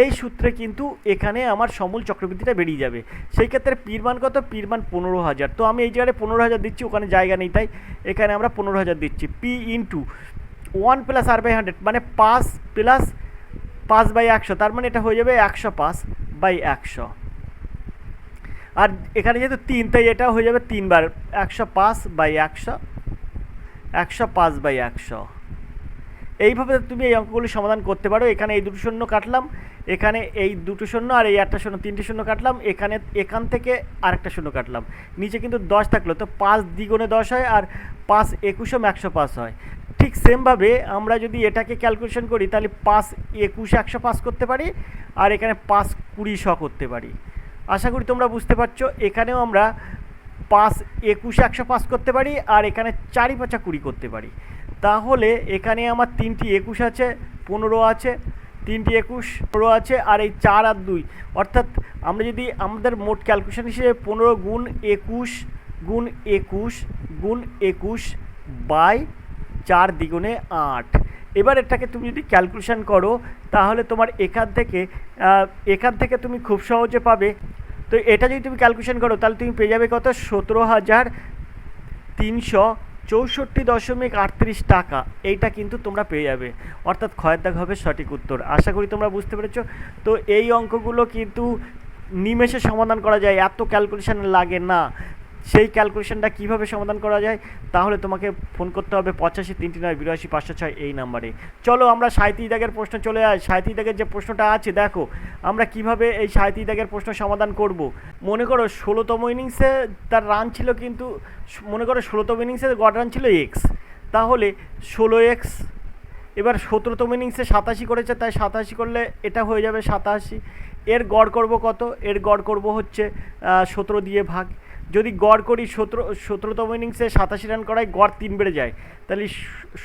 এই সূত্রে কিন্তু এখানে আমার সমূল চক্রবৃদ্ধিটা বেরিয়ে যাবে। সেই ক্ষেত্রে পির মান কত? পির মান 15,000। তো আমি এই জায়গায় 15,000 দিচ্ছি, ওখানে জায়গা নেই তাই এখানে আমরা 15,000 দিচ্ছি। P × 1 + R/100 মানে 5 + 5/100, তার মানে এটা হয়ে যাবে 105/100। আর এখানে যেহেতু 3 তাই এটা হয়ে যাবে 3 বার 105/100, 105/100। এইভাবে তুমি এই অঙ্কগুলি সমাধান করতে পারো। এখানে এই দুটো শূন্য কাটলাম, এখানে এই দুটো শূন্য আর এই একটা শূন্য, 3টে শূন্য কাটলাম, এখান থেকে আরেকটা শূন্য কাটলাম, নিচে কিন্তু 10 থাকলো, তো 5 দ্বিগুণে 10 হয়, আর 5 21 105 হয়। ঠিক সেমভাবে আমরা যদি এটাকে ক্যালকুলেশন করি তাহলে 5 21 105 করতে পারি, আর এখানে 5 20 100 করতে পারি। আশা করি তোমরা বুঝতে পারছো। এখানেও আমরা 5 21 105 করতে পারি, আর এখানে 4 × 5 = 20 করতে পারি। তাহলে এখানে আমার 3টি 21 আছে, 15 আছে, 3টি 21 15 আছে, আর এই 4 আর 2, অর্থাৎ আমরা যদি আমাদের মোট ক্যালকুলেশন হিসেবে 15 × 21 × 21 × 21/4 দ্বিগুণে 8। এবার এটাকে তুমি যদি ক্যালকুলেশন করো তাহলে তোমার এখান থেকে তুমি খুব সহজে পাবে। তো এটা যদি তুমি ক্যালকুলেশন করো তাহলে তুমি পেয়ে যাবে কত? 17,364.38 টাকা। এইটা কিন্তু তোমরা পেয়ে যাবে, অর্থাৎ ক্ষয়ের দাগ হবে সঠিক উত্তর। আশা করি তোমরা বুঝতে পেরেছো। তো এই অঙ্কগুলো কিন্তু নিমেষে সমাধান করা যায়, এত ক্যালকুলেশন লাগে না। সেই ক্যালকুলেশনটা কীভাবে সমাধান করা যায়, তাহলে তোমাকে ফোন করতে হবে 85 39 82 506 এই নাম্বারে। চলো আমরা 37 দাগের প্রশ্ন চলে আসি। 37 দাগের যে প্রশ্নটা আছে দেখো আমরা কিভাবে এই 37 দাগের প্রশ্ন সমাধান করব। মনে করো 16তম ইনিংসে তার রান ছিল, কিন্তু মনে করো 16তম ইনিংসে গড় রান ছিল এক্স, তাহলে 16x। এবার 17তম ইনিংসে 87 করেছে, তাই 87 করলে এটা হয়ে যাবে 87। এর গড় করব কত? এর গড় করব হচ্ছে 17 দিয়ে ভাগ। যদি গড় করি 17তম ইনিংসে 87 রান করায় গড় 3 বেড়ে যায়, তাহলে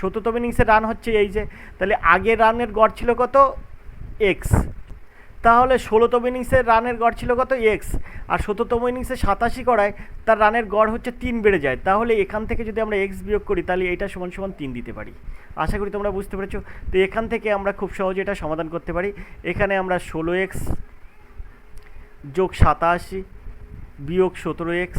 17তম ইনিংসের রান হচ্ছে এই যে, তাহলে আগের রানের গড় ছিল কত? এক্স। তাহলে 16তম ইনিংসের রানের গড় ছিল কত? এক্স। আর 17তম ইনিংসে 87 করায় তার রানের গড় হচ্ছে 3 বেড়ে যায়, তাহলে এখান থেকে যদি আমরা এক্স বিয়োগ করি তাহলে এটা সমান সমান 3 দিতে পারি। আশা করি তোমরা বুঝতে পেরেছো। তো এখান থেকে আমরা খুব সহজে এটা সমাধান করতে পারি। এখানে আমরা 16x যোগ 87 বিয়োগ 17x,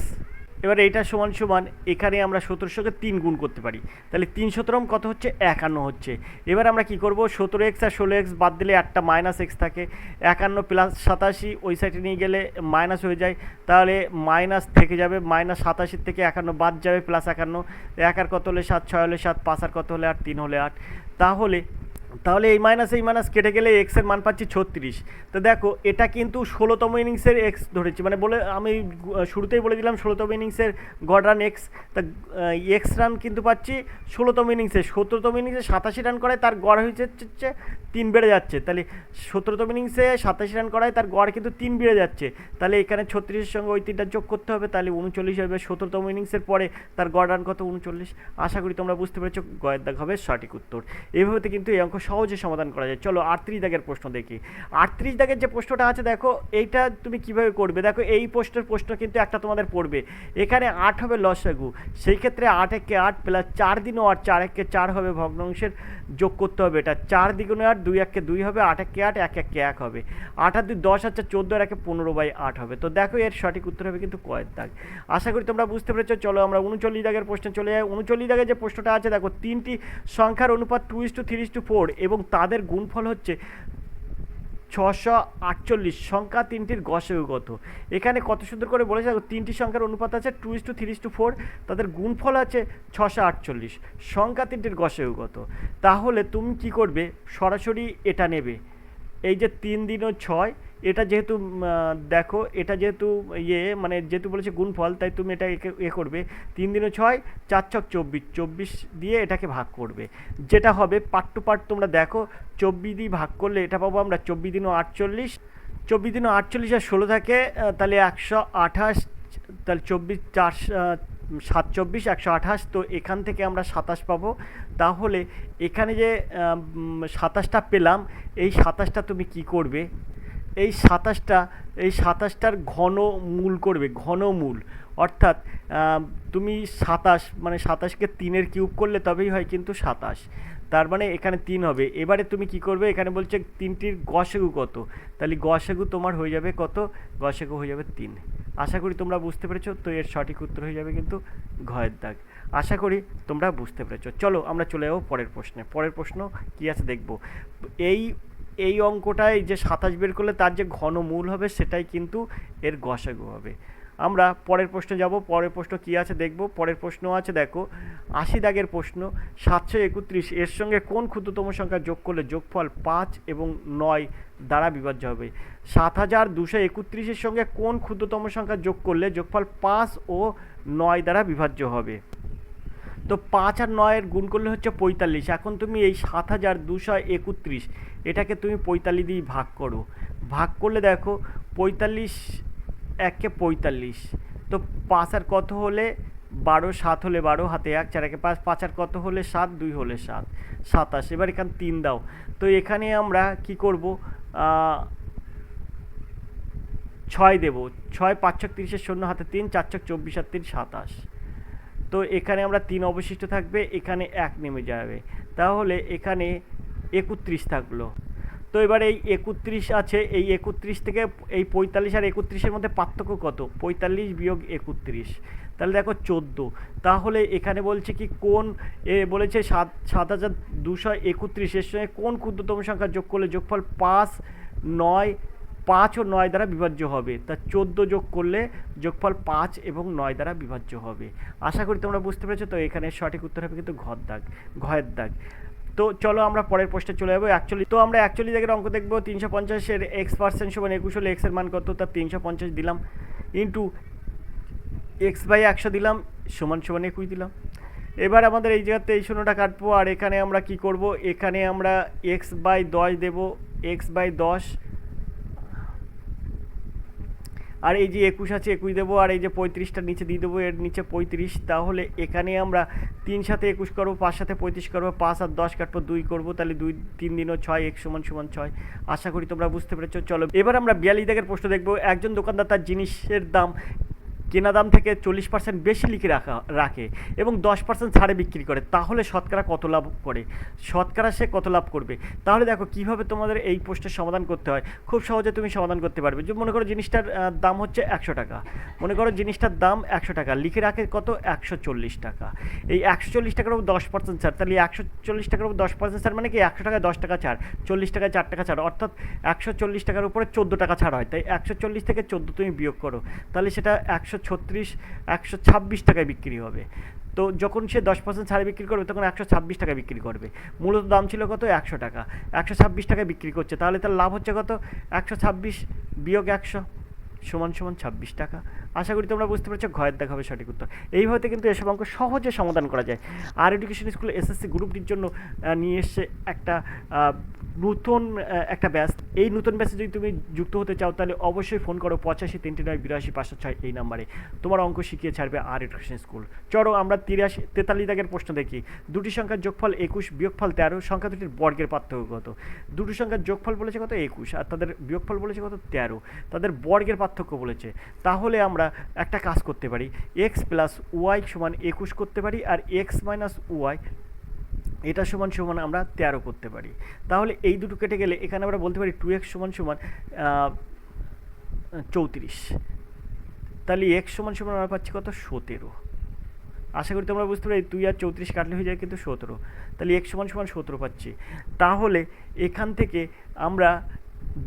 এবার এইটা সমান সমান এখানে আমরা 17 সঙ্গে 3 গুণ করতে পারি, তাহলে 3 17 কত হচ্ছে? 51 হচ্ছে। এবার আমরা কি করব? 17x আর 16x বাদ দিলে একটা মাইনাস এক্স থাকে, 51 প্লাস 87 ওই সাইডে নিয়ে গেলে মাইনাস হয়ে যায়, তাহলে মাইনাস থেকে যাবে, মাইনাস 87 থেকে 51 বাদ যাবে, প্লাস 51। 1 আর কত হলে 7, 6 হলে 7, 5 আর কত হলে 8, 3 হলে 8। তাহলে এই মাইনাস কেটে গেলে এক্সের মান পাচ্ছি 36। তো দেখো এটা কিন্তু 16তম ইনিংসের এক্স ধরেছি, মানে বলে আমি শুরুতেই বলে দিলাম 16তম ইনিংসের গড় রান এক্স, তা এক্স রান কিন্তু পাচ্ছি 16তম ইনিংসে। 17তম ইনিংসে 87 রান করায় তার গড় হচ্ছে 3 বেড়ে যাচ্ছে, তাহলে 17তম ইনিংসে 87 রান করায় তার গড় কিন্তু 3 বেড়ে যাচ্ছে, তাহলে এখানে 36-এর সঙ্গে ওই 3টা যোগ করতে হবে, তাহলে 39 হবে। 17তম ইনিংসের পরে তার গড় রান কত? 39। আশা করি তোমরা বুঝতে পেরেছো, গয়ের দাগ হবে সঠিক উত্তর। এইভাবে কিন্তু এই অঙ্ক সহজে সমাধান করা যায়। চলো 38 দাগের প্রশ্ন দেখি। 38 দাগের যে প্রশ্নটা আছে দেখো এইটা তুমি কিভাবে করবে। দেখো এই প্রশ্ন কিন্তু একটা তোমাদের পড়বে, এখানে 8 হবে লসাগু, সেই ক্ষেত্রে 8 একে 8 প্লাস 4 দিনও 8, 4 একে 4 হবে, ভগ্নাংশের যোগ করতে হবে। এটা 4 দ্বিগুণে 8, 2 একে 2 হবে, 8 একে 8, 1 একে 1 হবে, 8 আর 2 10, আচ্ছা 14 আর 1 15/8 হবে। তো দেখো এর সঠিক উত্তর হবে কিন্তু কয়ের দাগ। আশা করি তোমরা বুঝতে পেরেছো। চলো আমরা 39 দাগের প্রশ্নে চলে যাই। 39 দাগের যে প্রশ্নটা আছে দেখো, 3টি সংখ্যার অনুপাত 2:3:4 এবং তাদের গুণফল হচ্ছে 648। সংখ্যা 3টির গসাগু কত? এখানে কত সুন্দর করে বলেছে, দেখো 3টি সংখ্যার অনুপাত আছে 2:3:4, তাদের গুণফল আছে 648, সংখ্যা 3টির গসাগু কত? তাহলে তুমি কি করবে? সরাসরি এটা নেবে, এই যে 3 দিনও 6, এটা যেহেতু দেখো এটা যেহেতু মানে যেহেতু বলেছে গুণফল, তাই তুমি এটা করবে 3 দিনও 6, 4 ছক 24, 24 দিয়ে এটাকে ভাগ করবে, যেটা হবে পার্ট টু পার্ট তোমরা দেখো 24 দিয়ে ভাগ করলে এটা পাবো আমরা 24 দিনও 48, 24 দিনও 48 আর 16 থাকে, তাহলে 128, তাহলে 24 4 7 24 128। তো এখান থেকে আমরা 27 পাবো। তাহলে এখানে যে 27টা পেলাম, এই 27টা তুমি কি করবে? এই 27টার ঘনমূল করবে, ঘনমূল, অর্থাৎ তুমি 27 মানে 27কে 3-এর কিউব করলে তবেই হয় কিন্তু 27, তার মানে এখানে 3 হবে। এবারে তুমি কি করবে? এখানে বলছে 3টির গসাগু কত, তাহলে গসাগু তোমার হয়ে যাবে কত? গসাগু হয়ে যাবে 3। আশা করি তোমরা বুঝতে পেরেছো। তো এর সঠিক উত্তর হয়ে যাবে কিন্তু ঘয়ের দাগ। আশা করি তোমরা বুঝতে পেরেছো। চলো আমরা চলে যাবো পরের প্রশ্নে। পরের প্রশ্ন কি আছে দেখবো। এই অঙ্কটায় যে 27 বের করলে তার যে ঘনমূল হবে সেটাই কিন্তু এর গসাগু হবে। আমরা পরের প্রশ্নে যাব। পরের প্রশ্ন কি আছে দেখব। পরের প্রশ্ন আছে দেখো 80 দাগের প্রশ্ন, 731 এর সঙ্গে কোন ক্ষুদ্রতম সংখ্যা যোগ করলে যোগফল 5 এবং 9 দ্বারা বিভাজ্য হবে? 7231 এর সঙ্গে কোন ক্ষুদ্রতম সংখ্যা যোগ করলে যোগফল 5 ও 9 দ্বারা বিভাজ্য হবে? তো 5 আর 9 গুণ করলে হচ্ছে 45। এখন তুমি এই 7231 এটাকে তুমি 45 দিয়ে ভাগ করো। ভাগ করলে দেখো 45 1 কে 45, তো 5 আর কত হলে 12, 7 হলে 12, হাতে 1, 4 একে 5, 5 আর কত হলে 7, 2 হলে 7, 27। এবার এখানে 3 দাও। তো এখানে আমরা কি করব? 6 দেব। 6 5 ছক 30, 0 হাতে 3, 4 ছক 24 আর 3 27। তো এখানে আমরা 3 অবশিষ্ট থাকবে, এখানে 1 নেমে যাবে, তাহলে এখানে 31 থাকলো। তো এবার এই 31 আছে, এই 31 থেকে এই 45 আর 31-এর মধ্যে পার্থক্য কত? 45 বিয়োগ 31, তাহলে দেখো 14। তাহলে এখানে বলছে কি কোন বলেছে 7231 এর সঙ্গে কোন ক্ষুদ্রতম সংখ্যা যোগ করলে যোগফল 5, 9 5 ও 9 দ্বারা বিভাজ্য হবে, তা 14 যোগ করলে যোগফল 5 এবং 9 দ্বারা বিভাজ্য হবে। আশা করি তোমরা বুঝতে পেরেছো। তো এখানে সঠিক উত্তর হবে কিন্তু ঘয়ের দাগ। তো চলো আমরা পরের প্রশ্নে চলে যাবো। আমরা অ্যাকচুয়ালি জায়গার অঙ্ক দেখবো। 350-এর x% সমান 21 হলে x এর মান কত? তা 350 দিলাম ইন্টু x/100 দিলাম সমান 21 দিলাম। এবার আমাদের এই জায়গাতে এই শূন্যটা কাটবো, আর এখানে আমরা কি করব, এখানে আমরা x/10 দেবো, x/10, আর এই যে 21 আছে 21 দেবো, আর এই যে 35টা নিচে দিয়ে দেবো, এর নিচে 35। তাহলে এখানে আমরা 3 সাথে 21 করবো, 5 সাথে 35 করবো, 5 আর 10 কাটবো, 2 করবো, তাহলে 2 3 দিনও 6, x সমান 6। আশা করি তোমরা বুঝতে পেরেছো। চলো এবার আমরা 42 দাগের প্রশ্ন দেখবো। একজন দোকানদার তার জিনিসের দাম কেনা দাম থেকে 40% বেশি লিখে রাখে এবং 10% ছাড়ে বিক্রি করে, তাহলে শতকরা কত লাভ করে? শতকরা সে কত লাভ করবে? তাহলে দেখো কীভাবে তোমাদের এই প্রশ্নের সমাধান করতে হয়। খুব সহজে তুমি সমাধান করতে পারবে। যে মনে করো জিনিসটার দাম হচ্ছে 100 টাকা, মনে করো জিনিসটার দাম 100 টাকা, লিখে রাখে কত? 140 টাকা। এই 140 টাকার উপর 10% ছাড়, তাহলে 140 টাকার উপর 10% ছাড় মানে কি 100 টাকায় 10 টাকা ছাড়, 40 টাকায় 4 টাকা ছাড়, অর্থাৎ 140 টাকার উপরে 14 টাকা ছাড় হয়। তাই 140 থেকে 14 তুমি বিয়োগ করো, তাহলে সেটা 126 টাকায় বিক্রি হবে। তো যখন সে 10% ছাড়ে বিক্রি করবে তখন 126 টাকায় বিক্রি করবে। মূলত দাম ছিল কত? 100 টাকা, 126 টাকায় বিক্রি করছে, তাহলে তার লাভ হচ্ছে কত? 126 বিয়োগ 100 সমান 26 টাকা। আশা করি তোমরা বুঝতে পেরেছো। ঘয়ের দাগ হবে সঠিক উত্তর। এইভাবে কিন্তু এসব অঙ্ক সহজে সমাধান করা যায়। আর এডুকেশন স্কুল SSC গ্রুপ ডির জন্য নিয়ে এসছে একটা নতুন একটা ব্যাচ। এই নতুন ব্যাচে যদি তুমি যুক্ত হতে চাও তাহলে অবশ্যই ফোন করো 85 39 82 506 এই নাম্বারে। তোমার অঙ্ক শিখিয়ে ছাড়বে আর এডুকেশন স্কুল। চলো আমরা 43 দাগের প্রশ্ন দেখি। দুটি সংখ্যার যোগফল 21 বিয়োগফল 13, সংখ্যা দুটির বর্গের পার্থক্য কত? দুটি সংখ্যার যোগফল বলেছে কত? 21, আর তাদের বিয়োগফল বলেছে কত? 13, তাদের বর্গের পার্থক্য বলেছে। তাহলে আমরা একটা কাজ করতে পারি, x প্লাস ওয়াই সমান 21 করতে পারি, আর x মাইনাস ওয়াই এটা সমান সমান আমরা 13 করতে পারি। তাহলে এই দুটো কেটে গেলে এখানে আমরা বলতে পারি 2x সমান সমান 34, তাহলে x সমান সমান আমরা পাচ্ছি কত? 17। আশা করি তোমরা বুঝতে পারি। 2 আর 34 কাটলে হয়ে যায় কিন্তু 17, তাহলে x সমান সমান 17 পাচ্ছি। তাহলে এখান থেকে আমরা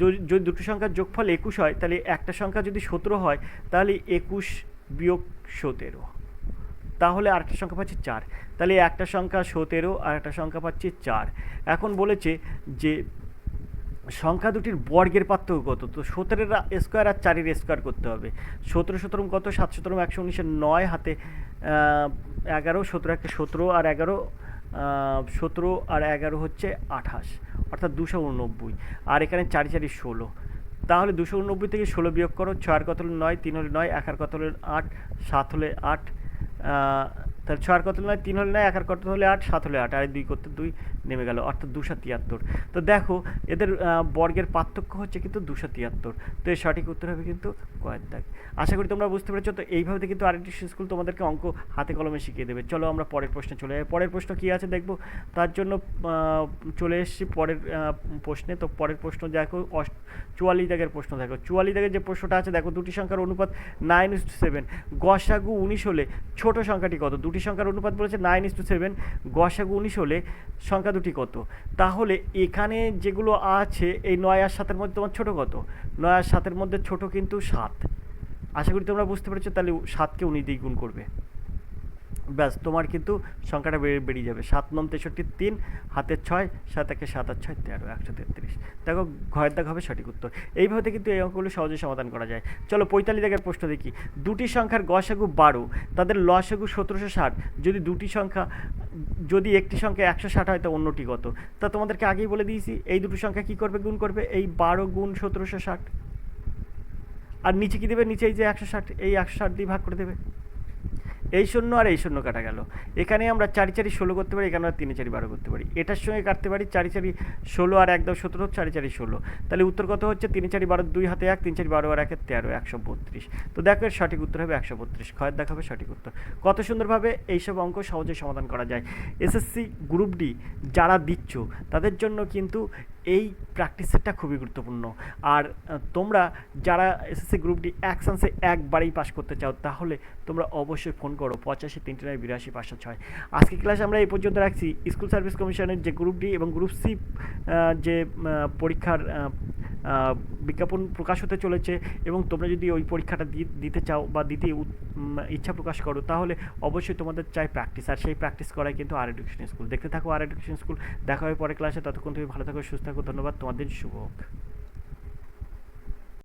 যদি দুটো সংখ্যার যোগফল 21 হয়, তাহলে একটা সংখ্যা যদি 17 হয়, তাহলে 21 বিয়োগ 17, তাহলে আরেকটা সংখ্যা পাচ্ছি 4। তাহলে একটা সংখ্যা 17 আর একটা সংখ্যা পাচ্ছি 4। এখন বলেছে যে সংখ্যা দুটির বর্গের পার্থক্য কত? তো 17-এর স্কোয়ার আর 4-এর স্কোয়ার করতে হবে। 17 17 কত? 7 17 119, 9 হাতে 11, 17 একটা 17 আর 11, 17 আর 11 হচ্ছে 28, অর্থাৎ 289। আর এখানে 4 4 16, তাহলে 289 থেকে 16 বিয়োগ করো। 6 আর কত হলো 9, 3 হলে 9, 1 আর কত হলো 8, 7 হলে 8, তাহলে 6 আর কত হলো 9, 3 হলে 9, 1 আর কত হলে 8, 7 হলে 8, আর 2 করতে 2 নেমে গেল, অর্থাৎ 273। তো দেখো এদের বর্গের পার্থক্য হচ্ছে কিন্তু 273। তো এর সঠিক উত্তর হবে কিন্তু কয়ের দাগ। আশা করি তোমরা বুঝতে পেরেছো। তো এইভাবে কিন্তু আর এডুকেশন স্কুল তোমাদেরকে অঙ্ক হাতে কলমে শিখিয়ে দেবে। চলো আমরা পরের প্রশ্নে চলে যাই। পরের প্রশ্ন কী আছে দেখবো, তার জন্য চলে এসেছি পরের প্রশ্নে। তো পরের প্রশ্ন দেখো 44 দাগের প্রশ্ন দেখো। 44 দাগের যে প্রশ্নটা আছে দেখো, দুটি সংখ্যার অনুপাত 9:7, গসাগু 19 হলে ছোট সংখ্যাটি কত? দুটি সংখ্যার অনুপাত বলেছে 9:7, গসাগু 19 হলে সংখ্যা দুটি কত? তাহলে এখানে যেগুলো আছে এই 9 আর 7-এর মধ্যে তোমার ছোট কত? 9 আর 7-এর মধ্যে ছোট কিন্তু 7। আশা করি তোমরা বুঝতে পেরেছো। তাহলে 7কে 19 দিয়ে গুণ করবে, ব্যাস তোমার কিন্তু সংখ্যাটা বেরিয়ে যাবে। 7 9 63, 3 হাতের 6, 7 1 7 আর 6 13, 133। দেখো ঘয়ের দাগ হবে সঠিক উত্তর। এইভাবে কিন্তু এই অঙ্কগুলো সহজে সমাধান করা যায়। চলো 45 দাগের প্রশ্ন দেখি। দুটি সংখ্যার গসাগু 12, তাদের লসাগু 1760, যদি একটি সংখ্যা 160 হয় তো অন্যটি কত? তা তোমাদেরকে আগেই বলে দিয়েছি, এই দুটো সংখ্যা কী করবে? গুণ করবে। এই 12 গুণ 1760, আর নিচে কী দেবে? নিচে এই যে 160, এই 160 দিয়ে ভাগ করে দেবে। এই শূন্য আর এই শূন্য কাটা গেল। এখানে আমরা 4 4 16 করতে পারি, এখানে আমরা 3 4 12 করতে পারি। এটার সঙ্গে কাটতে পারি 4 4 16 আর 1 দাও 17, 4 4 16। তাহলে উত্তর কত হচ্ছে? 3 4 12, 2 হাতে 1, 3 4 12 আর 1 13, 132। তো দেখো এর সঠিক উত্তর হবে 132। ক্ষয়ের দাগ হবে সঠিক উত্তর। কত সুন্দরভাবে এইসব অঙ্ক সহজে সমাধান করা যায়। এসএসসি গ্রুপ ডি যারা দিচ্ছ তাদের জন্য কিন্তু এই প্র্যাকটিস সেটটা খুবই গুরুত্বপূর্ণ। আর তোমরা যারা এসএসসি গ্রুপ ডি অ্যাকশানসে একবারেই পাস করতে চাও তাহলে তোমরা অবশ্যই ফোন করো 85 39 82 506। আজকে ক্লাস আমরা এই পর্যন্ত রাখছি। স্কুল সার্ভিস কমিশনের যে গ্রুপ ডি এবং গ্রুপ সি যে পরীক্ষার বিজ্ঞাপন প্রকাশ হতে চলেছে, এবং তোমরা যদি ওই পরীক্ষাটা দিতে চাও বা দিতে ইচ্ছা প্রকাশ করো, তাহলে অবশ্যই তোমাদের চাই প্র্যাকটিস, আর সেই প্র্যাকটিস করাই কিন্তু আর এডুকেশন স্কুল। দেখতে থাকো আর এডুকেশন স্কুল। দেখা হবে পরের ক্লাসে, ততক্ষণ তুমি ভালো থাকো, সুস্থ থাকো। ধন্যবাদ, তোমাদের শুভ হোক।